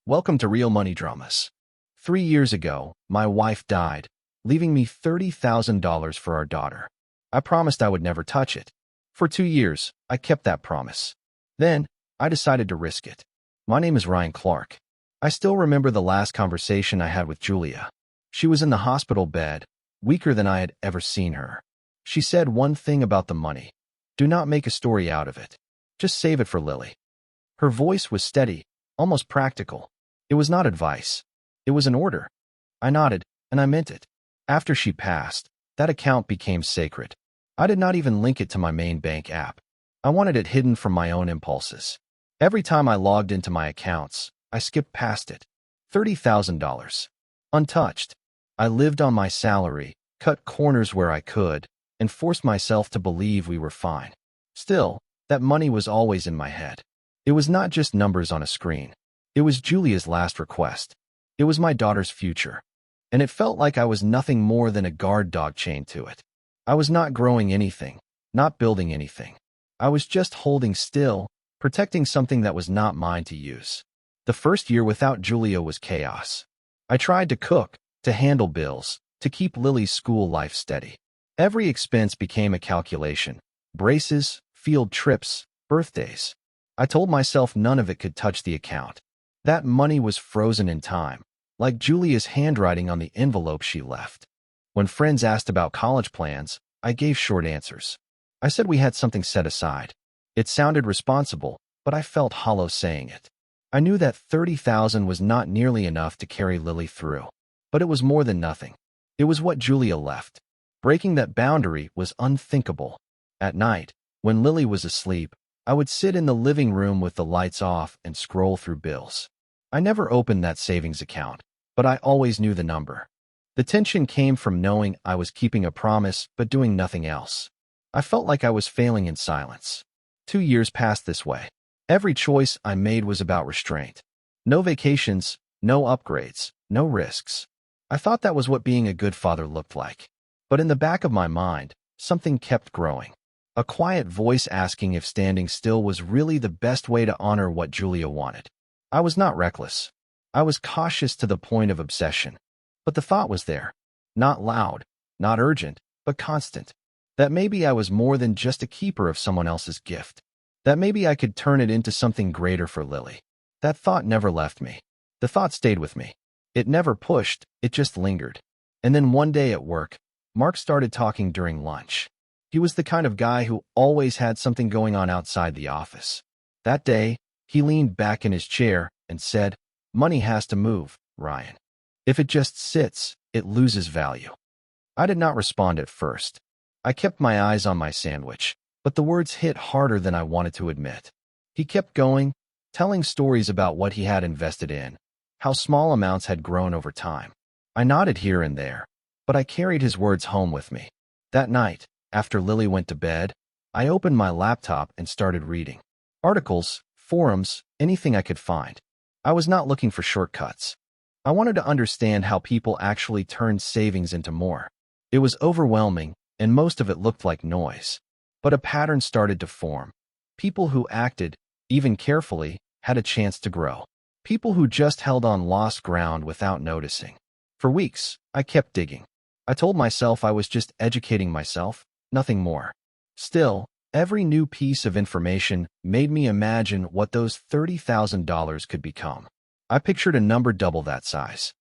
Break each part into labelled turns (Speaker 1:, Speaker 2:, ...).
Speaker 1: Welcome to Real Money Dramas. 3 years ago, my wife died, leaving me $30,000 for our daughter. I promised I would never touch it. For 2 years, I kept that promise. Then, I decided to risk it. My name is Ryan Clark. I still remember the last conversation I had with Julia. She was in the hospital bed, weaker than I had ever seen her. She said one thing about the money. Do not make a story out of it. Just save it for Lily. Her voice was steady, almost practical. It was not advice. It was an order. I nodded, and I meant it. After she passed, that account became sacred. I did not even link it to my main bank app. I wanted it hidden from my own impulses. Every time I logged into my accounts, I skipped past it. $30,000. Untouched. I lived on my salary, cut corners where I could, and forced myself to believe we were fine. Still, that money was always in my head. It was not just numbers on a screen. It was Julia's last request. It was my daughter's future. And it felt like I was nothing more than a guard dog chained to it. I was not growing anything, not building anything. I was just holding still, protecting something that was not mine to use. The first year without Julia was chaos. I tried to cook, to handle bills, to keep Lily's school life steady. Every expense became a calculation. Braces, field trips, birthdays. I told myself none of it could touch the account. That money was frozen in time, like Julia's handwriting on the envelope she left. When friends asked about college plans, I gave short answers. I said we had something set aside. It sounded responsible, but I felt hollow saying it. I knew that $30,000 was not nearly enough to carry Lily through. But it was more than nothing. It was what Julia left. Breaking that boundary was unthinkable. At night, when Lily was asleep, I would sit in the living room with the lights off and scroll through bills. I never opened that savings account, but I always knew the number. The tension came from knowing I was keeping a promise but doing nothing else. I felt like I was failing in silence. 2 years passed this way. Every choice I made was about restraint. No vacations, no upgrades, no risks. I thought that was what being a good father looked like. But in the back of my mind, something kept growing. A quiet voice asking if standing still was really the best way to honor what Julia wanted. I was not reckless. I was cautious to the point of obsession. But the thought was there. Not loud, not urgent, but constant. That maybe I was more than just a keeper of someone else's gift. That maybe I could turn it into something greater for Lily. That thought never left me. The thought stayed with me. It never pushed, it just lingered. And then one day at work, Mark started talking during lunch. He was the kind of guy who always had something going on outside the office. That day, he leaned back in his chair and said, "Money has to move, Ryan. If it just sits, it loses value." I did not respond at first. I kept my eyes on my sandwich, but the words hit harder than I wanted to admit. He kept going, telling stories about what he had invested in, how small amounts had grown over time. I nodded here and there, but I carried his words home with me. That night, after Lily went to bed, I opened my laptop and started reading. Articles, forums, anything I could find. I was not looking for shortcuts. I wanted to understand how people actually turned savings into more. It was overwhelming, and most of it looked like noise. But a pattern started to form. People who acted, even carefully, had a chance to grow. People who just held on lost ground without noticing. For weeks, I kept digging. I told myself I was just educating myself, nothing more. Still, every new piece of information made me imagine what those $30,000 could become. I pictured a number double that size.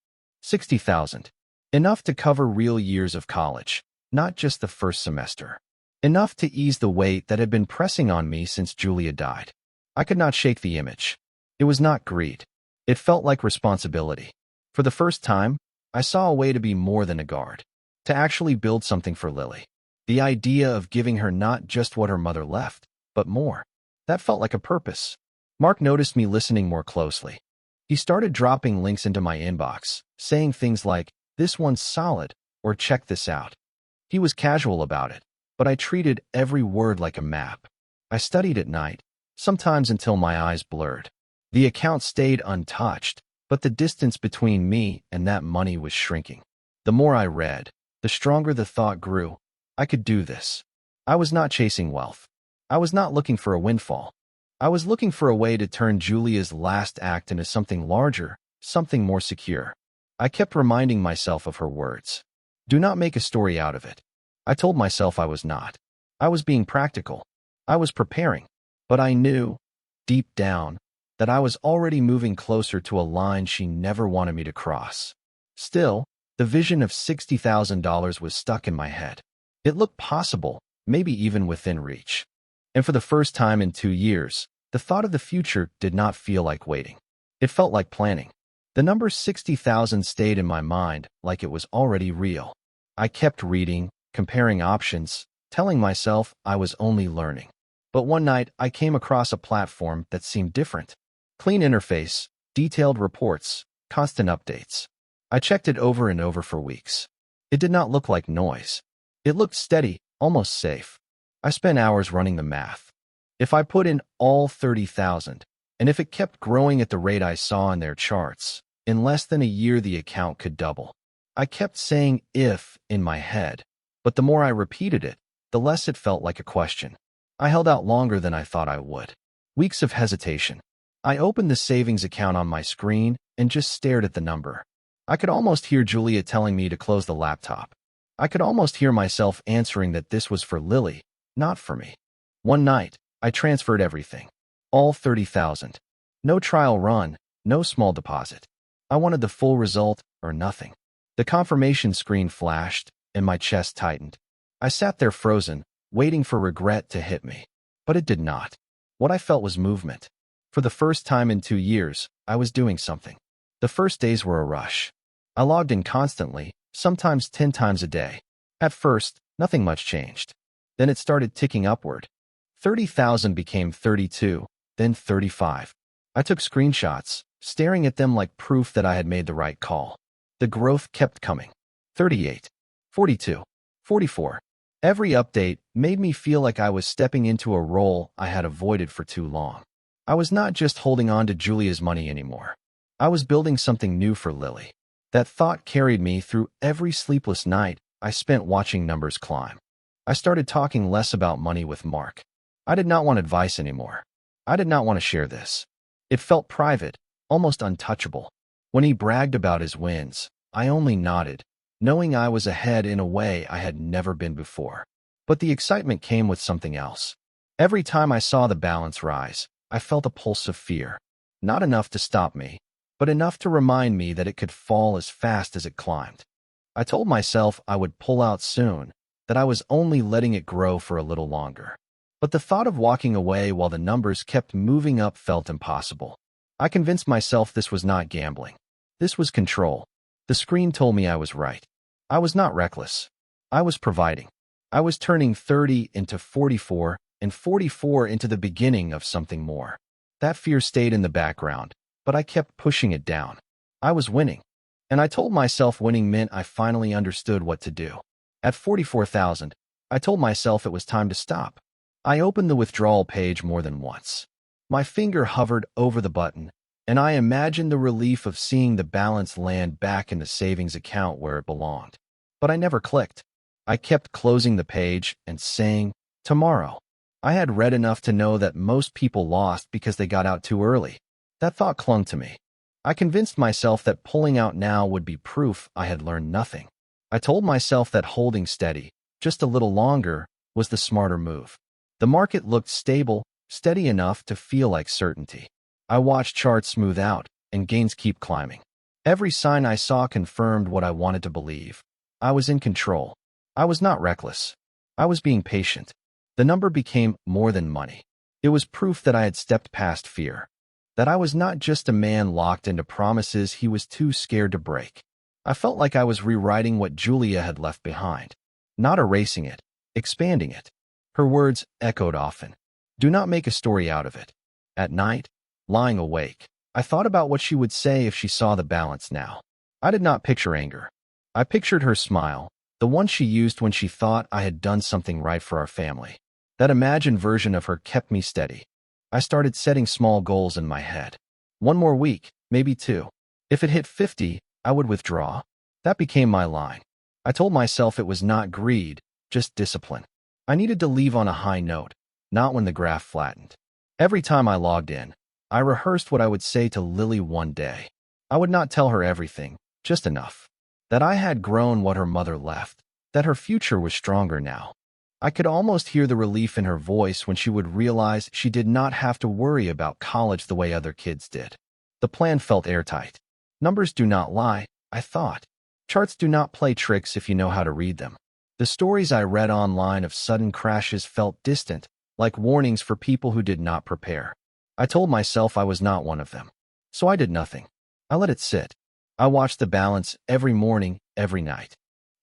Speaker 1: 60,000. Enough to cover real years of college, not just the first semester. Enough to ease the weight that had been pressing on me since Julia died. I could not shake the image. It was not greed. It felt like responsibility. For the first time, I saw a way to be more than a guard. To actually build something for Lily. The idea of giving her not just what her mother left, but more. That felt like a purpose. Mark noticed me listening more closely. He started dropping links into my inbox, saying things like, "This one's solid," or "Check this out." He was casual about it, but I treated every word like a map. I studied at night, sometimes until my eyes blurred. The account stayed untouched, but the distance between me and that money was shrinking. The more I read, the stronger the thought grew. I could do this. I was not chasing wealth. I was not looking for a windfall. I was looking for a way to turn Julia's last act into something larger, something more secure. I kept reminding myself of her words. Do not make a story out of it. I told myself I was not. I was being practical. I was preparing. But I knew, deep down, that I was already moving closer to a line she never wanted me to cross. Still, the vision of $60,000 was stuck in my head. It looked possible, maybe even within reach. And for the first time in 2 years, the thought of the future did not feel like waiting. It felt like planning. The number 60,000 stayed in my mind like it was already real. I kept reading, comparing options, telling myself I was only learning. But one night, I came across a platform that seemed different. Clean interface, detailed reports, constant updates. I checked it over and over for weeks. It did not look like noise. It looked steady, almost safe. I spent hours running the math. If I put in all 30,000, and if it kept growing at the rate I saw in their charts, in less than a year the account could double. I kept saying if in my head, but the more I repeated it, the less it felt like a question. I held out longer than I thought I would. Weeks of hesitation. I opened the savings account on my screen and just stared at the number. I could almost hear Julia telling me to close the laptop. I could almost hear myself answering that this was for Lily, not for me. One night, I transferred everything. All 30,000. No trial run, no small deposit. I wanted the full result or nothing. The confirmation screen flashed, and my chest tightened. I sat there frozen, waiting for regret to hit me. But it did not. What I felt was movement. For the first time in 2 years, I was doing something. The first days were a rush. I logged in constantly, sometimes 10 times a day. At first, nothing much changed. Then it started ticking upward. 30,000 became 32, then 35. I took screenshots, staring at them like proof that I had made the right call. The growth kept coming. 38, 42, 44. Every update made me feel like I was stepping into a role I had avoided for too long. I was not just holding on to Julia's money anymore. I was building something new for Lily. That thought carried me through every sleepless night I spent watching numbers climb. I started talking less about money with Mark. I did not want advice anymore. I did not want to share this. It felt private, almost untouchable. When he bragged about his wins, I only nodded, knowing I was ahead in a way I had never been before. But the excitement came with something else. Every time I saw the balance rise, I felt a pulse of fear. Not enough to stop me, but enough to remind me that it could fall as fast as it climbed. I told myself I would pull out soon, that I was only letting it grow for a little longer. But the thought of walking away while the numbers kept moving up felt impossible. I convinced myself this was not gambling. This was control. The screen told me I was right. I was not reckless. I was providing. I was turning 30 into 44 and 44 into the beginning of something more. That fear stayed in the background, but I kept pushing it down. I was winning. And I told myself winning meant I finally understood what to do. At 44,000, I told myself it was time to stop. I opened the withdrawal page more than once. My finger hovered over the button, and I imagined the relief of seeing the balance land back in the savings account where it belonged. But I never clicked. I kept closing the page and saying, tomorrow. I had read enough to know that most people lost because they got out too early. That thought clung to me. I convinced myself that pulling out now would be proof I had learned nothing. I told myself that holding steady, just a little longer, was the smarter move. The market looked stable, steady enough to feel like certainty. I watched charts smooth out and gains keep climbing. Every sign I saw confirmed what I wanted to believe. I was in control. I was not reckless. I was being patient. The number became more than money. It was proof that I had stepped past fear. That I was not just a man locked into promises he was too scared to break. I felt like I was rewriting what Julia had left behind. Not erasing it, expanding it. Her words echoed often. Do not make a story out of it. At night, lying awake, I thought about what she would say if she saw the balance now. I did not picture anger. I pictured her smile, the one she used when she thought I had done something right for our family. That imagined version of her kept me steady. I started setting small goals in my head. 1 more week, maybe 2. If it hit 50, I would withdraw. That became my line. I told myself it was not greed, just discipline. I needed to leave on a high note, not when the graph flattened. Every time I logged in, I rehearsed what I would say to Lily one day. I would not tell her everything, just enough. That I had grown what her mother left, that her future was stronger now. I could almost hear the relief in her voice when she would realize she did not have to worry about college the way other kids did. The plan felt airtight. Numbers do not lie, I thought. Charts do not play tricks if you know how to read them. The stories I read online of sudden crashes felt distant, like warnings for people who did not prepare. I told myself I was not one of them. So I did nothing. I let it sit. I watched the balance every morning, every night.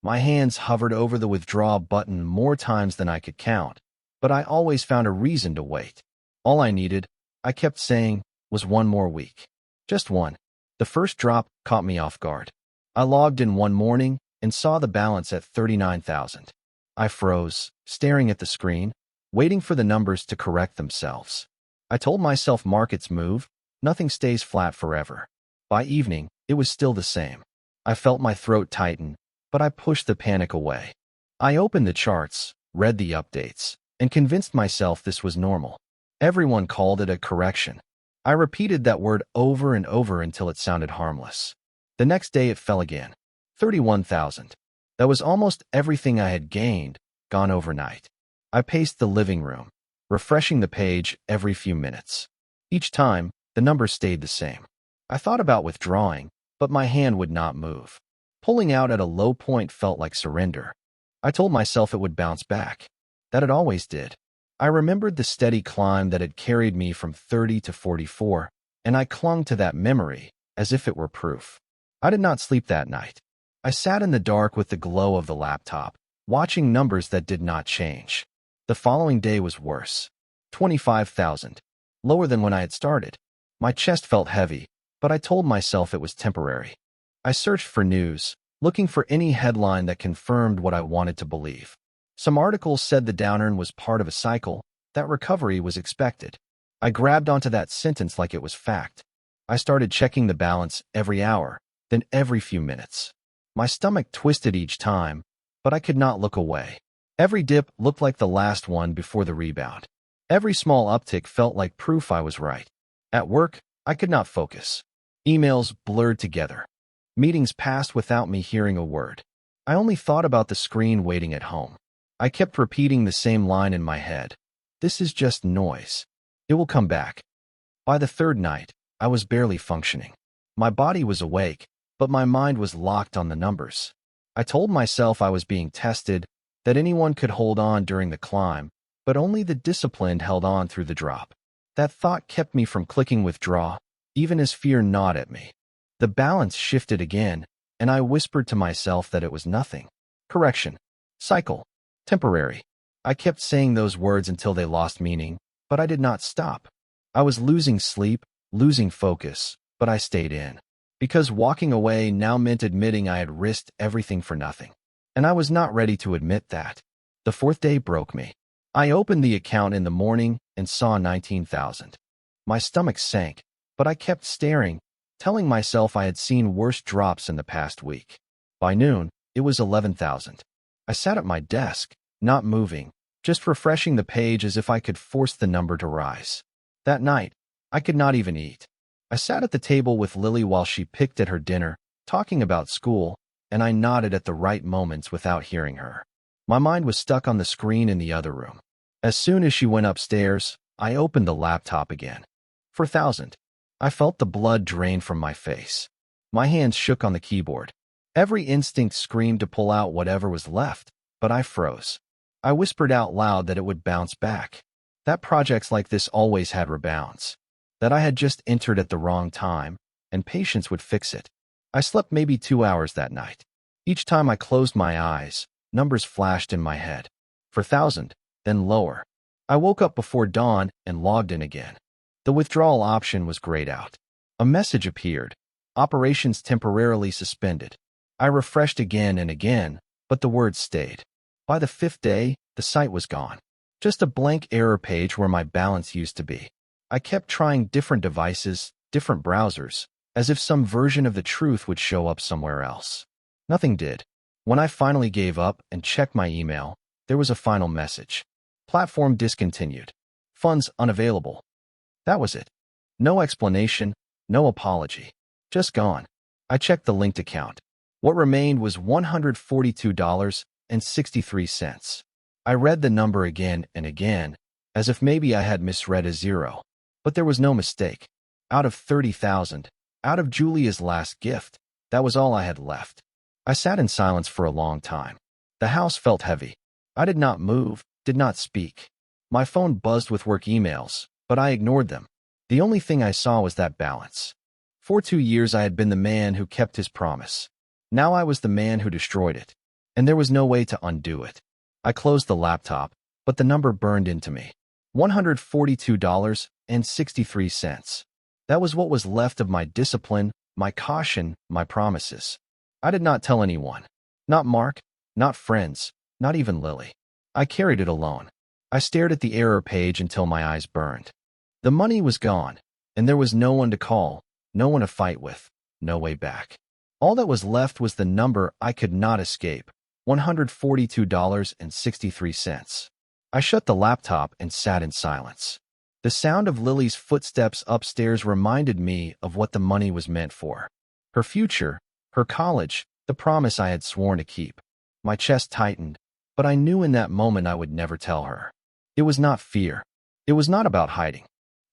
Speaker 1: My hands hovered over the withdraw button more times than I could count, but I always found a reason to wait. All I needed, I kept saying, was one more week. Just one. The first drop caught me off guard. I logged in one morning and saw the balance at 39,000. I froze, staring at the screen, waiting for the numbers to correct themselves. I told myself markets move, nothing stays flat forever. By evening, it was still the same. I felt my throat tighten, but I pushed the panic away. I opened the charts, read the updates, and convinced myself this was normal. Everyone called it a correction. I repeated that word over and over until it sounded harmless. The next day it fell again. 31,000. That was almost everything I had gained, gone overnight. I paced the living room, refreshing the page every few minutes. Each time, the numbers stayed the same. I thought about withdrawing, but my hand would not move. Pulling out at a low point felt like surrender. I told myself it would bounce back, that it always did. I remembered the steady climb that had carried me from 30 to 44, and I clung to that memory as if it were proof. I did not sleep that night. I sat in the dark with the glow of the laptop, watching numbers that did not change. The following day was worse. 25,000. Lower than when I had started. My chest felt heavy, but I told myself it was temporary. I searched for news, looking for any headline that confirmed what I wanted to believe. Some articles said the downturn was part of a cycle, that recovery was expected. I grabbed onto that sentence like it was fact. I started checking the balance every hour, then every few minutes. My stomach twisted each time, but I could not look away. Every dip looked like the last one before the rebound. Every small uptick felt like proof I was right. At work, I could not focus. Emails blurred together. Meetings passed without me hearing a word. I only thought about the screen waiting at home. I kept repeating the same line in my head. This is just noise. It will come back. By the third night, I was barely functioning. My body was awake, but my mind was locked on the numbers. I told myself I was being tested, that anyone could hold on during the climb, but only the disciplined held on through the drop. That thought kept me from clicking withdraw, even as fear gnawed at me. The balance shifted again, and I whispered to myself that it was nothing. Correction. Cycle. Temporary. I kept saying those words until they lost meaning, but I did not stop. I was losing sleep, losing focus, but I stayed in. Because walking away now meant admitting I had risked everything for nothing. And I was not ready to admit that. The fourth day broke me. I opened the account in the morning and saw 19,000. My stomach sank, but I kept staring, telling myself I had seen worse drops in the past week. By noon, it was 11,000. I sat at my desk, not moving, just refreshing the page as if I could force the number to rise. That night, I could not even eat. I sat at the table with Lily while she picked at her dinner, talking about school, and I nodded at the right moments without hearing her. My mind was stuck on the screen in the other room. As soon as she went upstairs, I opened the laptop again. 4,000. I felt the blood drain from my face. My hands shook on the keyboard. Every instinct screamed to pull out whatever was left, but I froze. I whispered out loud that it would bounce back. That projects like this always had rebounds. That I had just entered at the wrong time, and patience would fix it. I slept maybe 2 hours that night. Each time I closed my eyes, numbers flashed in my head. 4,000, then lower. I woke up before dawn and logged in again. The withdrawal option was grayed out. A message appeared. Operations temporarily suspended. I refreshed again and again, but the words stayed. By the fifth day, the site was gone. Just a blank error page where my balance used to be. I kept trying different devices, different browsers, as if some version of the truth would show up somewhere else. Nothing did. When I finally gave up and checked my email, there was a final message. Platform discontinued. Funds unavailable. That was it. No explanation, no apology. Just gone. I checked the linked account. What remained was $142.63. I read the number again and again, as if maybe I had misread a zero. But there was no mistake. Out of 30,000, out of Julia's last gift, that was all I had left. I sat in silence for a long time. The house felt heavy. I did not move, did not speak. My phone buzzed with work emails, but I ignored them. The only thing I saw was that balance. For 2 years I had been the man who kept his promise. Now I was the man who destroyed it. And there was no way to undo it. I closed the laptop, but the number burned into me. $142.63. That was what was left of my discipline, my caution, my promises. I did not tell anyone. Not Mark, not friends, not even Lily. I carried it alone. I stared at the error page until my eyes burned. The money was gone, and there was no one to call, no one to fight with, no way back. All that was left was the number I could not escape, $142.63. I shut the laptop and sat in silence. The sound of Lily's footsteps upstairs reminded me of what the money was meant for. Her future, her college, the promise I had sworn to keep. My chest tightened, but I knew in that moment I would never tell her. It was not fear. It was not about hiding.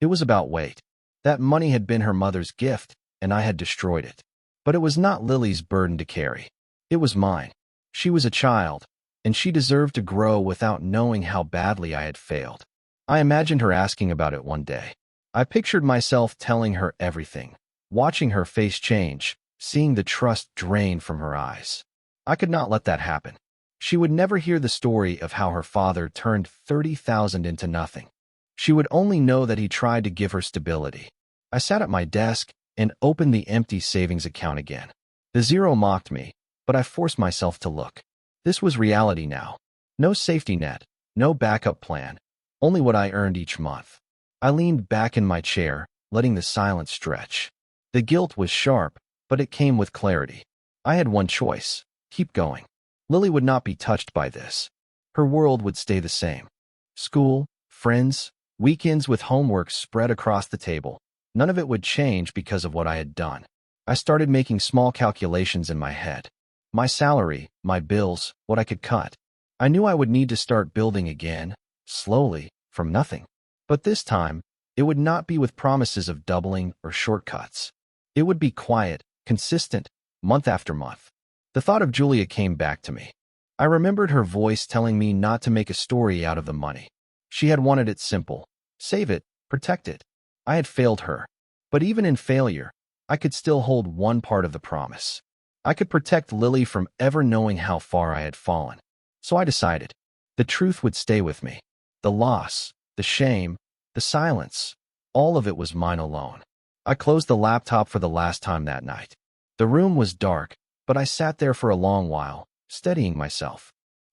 Speaker 1: It was about weight. That money had been her mother's gift, and I had destroyed it. But it was not Lily's burden to carry. It was mine. She was a child, and she deserved to grow without knowing how badly I had failed. I imagined her asking about it one day. I pictured myself telling her everything, watching her face change, seeing the trust drain from her eyes. I could not let that happen. She would never hear the story of how her father turned 30,000 into nothing. She would only know that he tried to give her stability. I sat at my desk and opened the empty savings account again. The zero mocked me, but I forced myself to look. This was reality now. No safety net, no backup plan, only what I earned each month. I leaned back in my chair, letting the silence stretch. The guilt was sharp, but it came with clarity. I had one choice: keep going. Lily would not be touched by this. Her world would stay the same. School, friends, weekends with homework spread across the table. None of it would change because of what I had done. I started making small calculations in my head. My salary, my bills, what I could cut. I knew I would need to start building again, slowly, from nothing. But this time, it would not be with promises of doubling or shortcuts. It would be quiet, consistent, month after month. The thought of Julia came back to me. I remembered her voice telling me not to make a story out of the money. She had wanted it simple. Save it, protect it. I had failed her. But even in failure, I could still hold one part of the promise. I could protect Lily from ever knowing how far I had fallen. So I decided. The truth would stay with me. The loss, the shame, the silence, all of it was mine alone. I closed the laptop for the last time that night. The room was dark, but I sat there for a long while, steadying myself.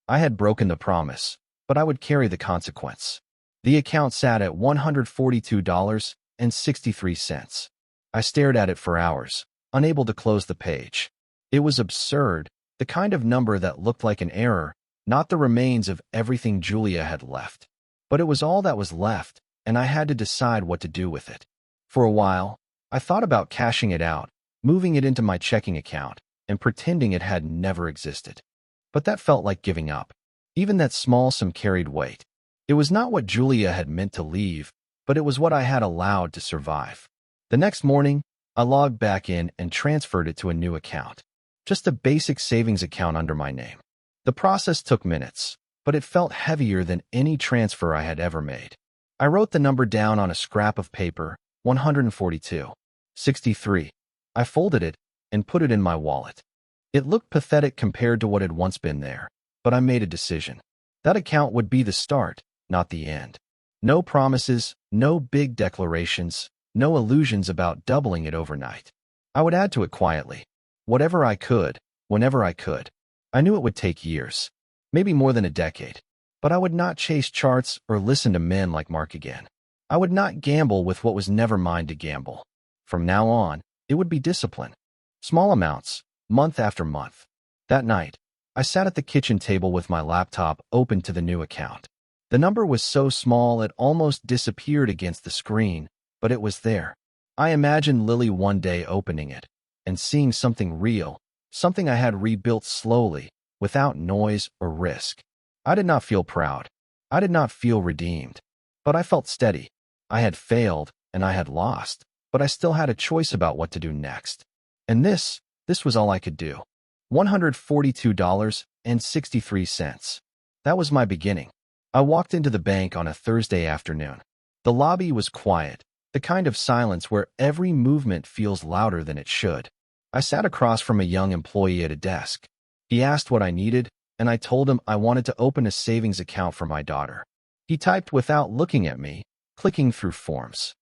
Speaker 1: I had broken the promise, but I would carry the consequence. The account sat at $142.63. I stared at it for hours, unable to close the page. It was absurd, the kind of number that looked like an error, not the remains of everything Julia had left. But it was all that was left, and I had to decide what to do with it. For a while, I thought about cashing it out, moving it into my checking account, and pretending it had never existed. But that felt like giving up. Even that small sum carried weight. It was not what Julia had meant to leave, but it was what I had allowed to survive. The next morning, I logged back in and transferred it to a new account. Just a basic savings account under my name. The process took minutes, but it felt heavier than any transfer I had ever made. I wrote the number down on a scrap of paper, 142.63. I folded it and put it in my wallet. It looked pathetic compared to what had once been there, but I made a decision. That account would be the start, not the end. No promises, no big declarations, no illusions about doubling it overnight. I would add to it quietly. Whatever I could, whenever I could. I knew it would take years, maybe more than a decade, but I would not chase charts or listen to men like Mark again. I would not gamble with what was never mine to gamble. From now on, it would be discipline. Small amounts, month after month. That night, I sat at the kitchen table with my laptop open to the new account. The number was so small it almost disappeared against the screen, but it was there. I imagined Lily one day opening it and seeing something real, something I had rebuilt slowly, without noise or risk. I did not feel proud. I did not feel redeemed. But I felt steady. I had failed and I had lost, but I still had a choice about what to do next. And this was all I could do. $142.63. That was my beginning. I walked into the bank on a Thursday afternoon. The lobby was quiet, the kind of silence where every movement feels louder than it should. I sat across from a young employee at a desk. He asked what I needed, and I told him I wanted to open a savings account for my daughter. He typed without looking at me, clicking through forms.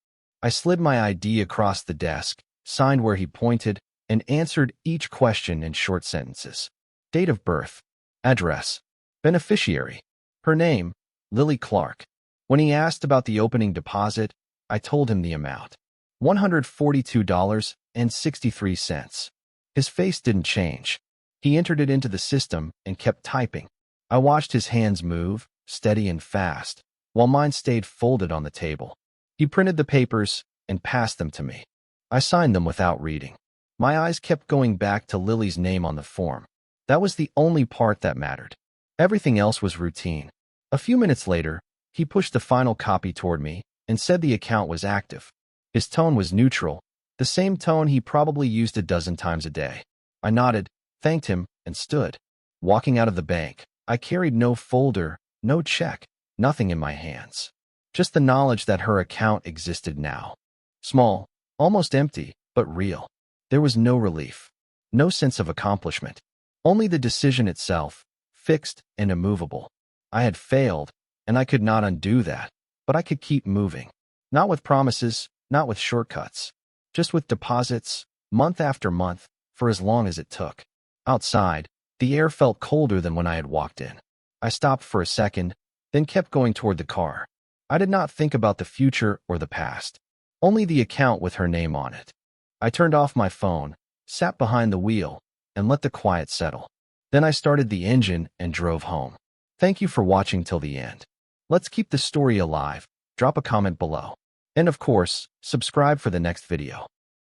Speaker 1: I slid my ID across the desk, signed where he pointed, and answered each question in short sentences. Date of birth, address, beneficiary, her name, Lily Clark. When he asked about the opening deposit, I told him the amount. $142.63. His face didn't change. He entered it into the system and kept typing. I watched his hands move, steady and fast, while mine stayed folded on the table. He printed the papers and passed them to me. I signed them without reading. My eyes kept going back to Lily's name on the form. That was the only part that mattered. Everything else was routine. A few minutes later, he pushed the final copy toward me and said the account was active. His tone was neutral, the same tone he probably used a dozen times a day. I nodded, thanked him, and stood. Walking out of the bank, I carried no folder, no check, nothing in my hands. Just the knowledge that her account existed now. Small, almost empty, but real. There was no relief, no sense of accomplishment. Only the decision itself, fixed and immovable. I had failed, and I could not undo that, but I could keep moving. Not with promises, not with shortcuts. Just with deposits, month after month, for as long as it took. Outside, the air felt colder than when I had walked in. I stopped for a second, then kept going toward the car. I did not think about the future or the past, only the account with her name on it. I turned off my phone, sat behind the wheel, and let the quiet settle. Then I started the engine and drove home. Thank you for watching till the end. Let's keep the story alive. Drop a comment below. And of course, subscribe for the next video.